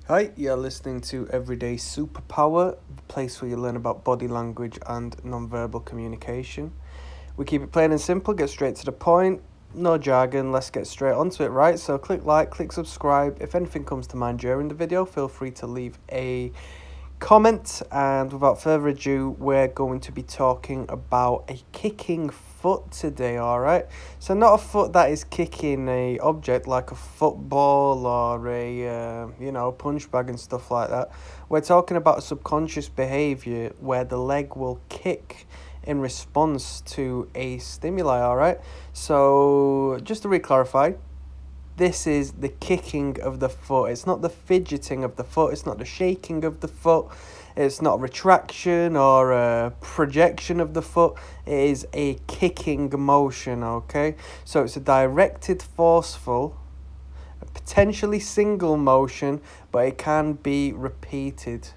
Hi, you're listening to Everyday Superpower, the place where you learn about body language and non-verbal communication. We keep it plain and simple, get straight to the point, no jargon, let's get straight onto it, right? So click like, click subscribe. If anything comes to mind during the video, feel free to leave a comment. And without further ado, we're going to be talking about a kicking foot today, alright? So not a foot that is kicking a object like a football or a punch bag and stuff like that. We're talking about a subconscious behavior where the leg will kick in response to a stimuli, alright? So just to re-clarify, this is the kicking of the foot. It's not the fidgeting of the foot. It's not the shaking of the foot. It's not a retraction or a projection of the foot. It is a kicking motion, okay? So it's a directed, forceful, potentially single motion, but it can be repeated.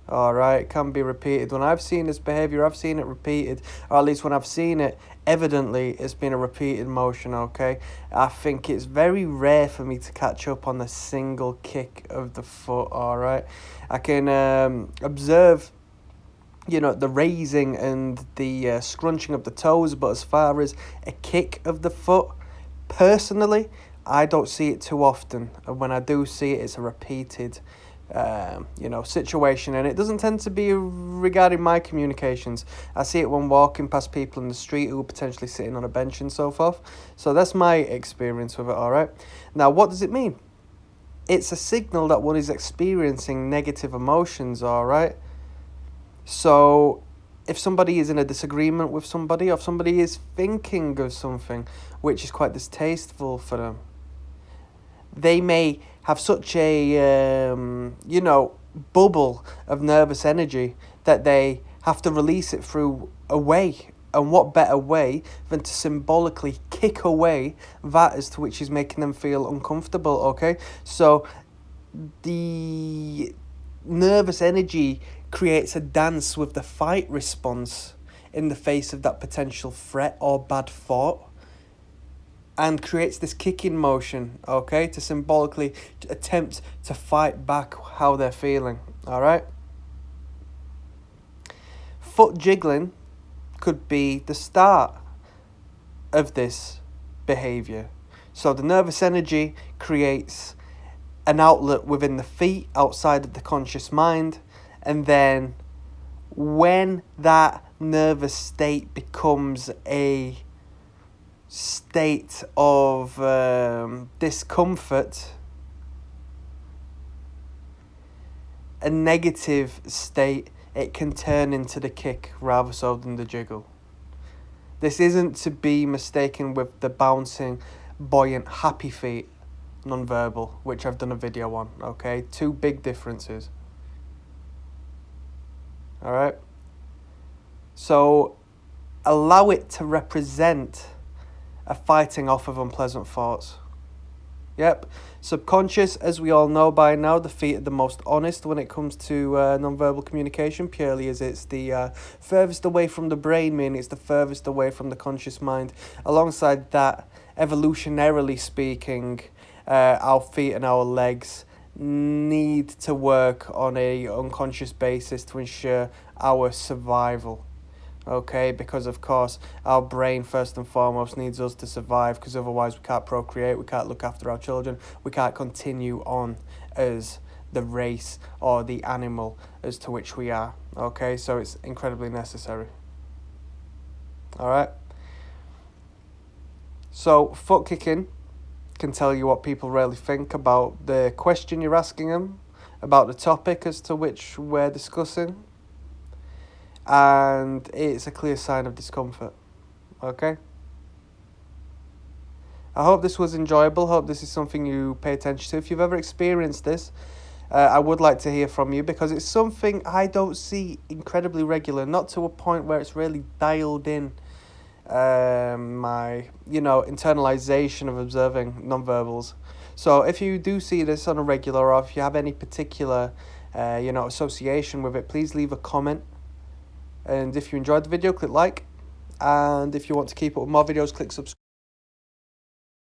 Alright, it can be repeated. When I've seen this behaviour, I've seen it repeated, or at least when I've seen it, evidently it's been a repeated motion, okay? I think it's very rare for me to catch up on the single kick of the foot, alright? I can observe, the raising and the scrunching of the toes, but as far as a kick of the foot, personally, I don't see it too often. And when I do see it, it's a repeated situation, and it doesn't tend to be regarding my communications. I see it when walking past people in the street who are potentially sitting on a bench and so forth. So that's my experience with it, alright? Now, what does it mean? It's a signal that one is experiencing negative emotions, alright? So if somebody is in a disagreement with somebody, or if somebody is thinking of something which is quite distasteful for them, they may have such a, bubble of nervous energy that they have to release it through a way. And what better way than to symbolically kick away that as to which is making them feel uncomfortable, okay? So the nervous energy creates a dance with the fight response in the face of that potential threat or bad thought, and creates this kicking motion, okay, to symbolically attempt to fight back how they're feeling, alright? Foot jiggling could be the start of this behavior. So the nervous energy creates an outlet within the feet outside of the conscious mind, and then when that nervous state becomes a state of discomfort, a negative state, it can turn into the kick rather so than the jiggle. This isn't to be mistaken with the bouncing, buoyant, happy feet non-verbal, which I've done a video on, okay? Two big differences. Alright? So allow it to represent a fighting off of unpleasant thoughts. Yep. Subconscious, as we all know by now, the feet are the most honest when it comes to non-verbal communication, purely as it's the furthest away from the brain, meaning it's the furthest away from the conscious mind. Alongside that, evolutionarily speaking, our feet and our legs need to work on a unconscious basis to ensure our survival. Okay, because of course our brain first and foremost needs us to survive, because otherwise we can't procreate, we can't look after our children, we can't continue on as the race or the animal as to which we are. Okay, so it's incredibly necessary. Alright, so foot kicking can tell you what people really think about the question you're asking them, about the topic as to which we're discussing, and it's a clear sign of discomfort, okay? I hope this was enjoyable. Hope this is something you pay attention to. If you've ever experienced this, I would like to hear from you, because it's something I don't see incredibly regular, not to a point where it's really dialed in my, internalization of observing nonverbals. So if you do see this on a regular, or if you have any particular, association with it, please leave a comment. And if you enjoyed the video, click like. And if you want to keep up with more videos, click subscribe.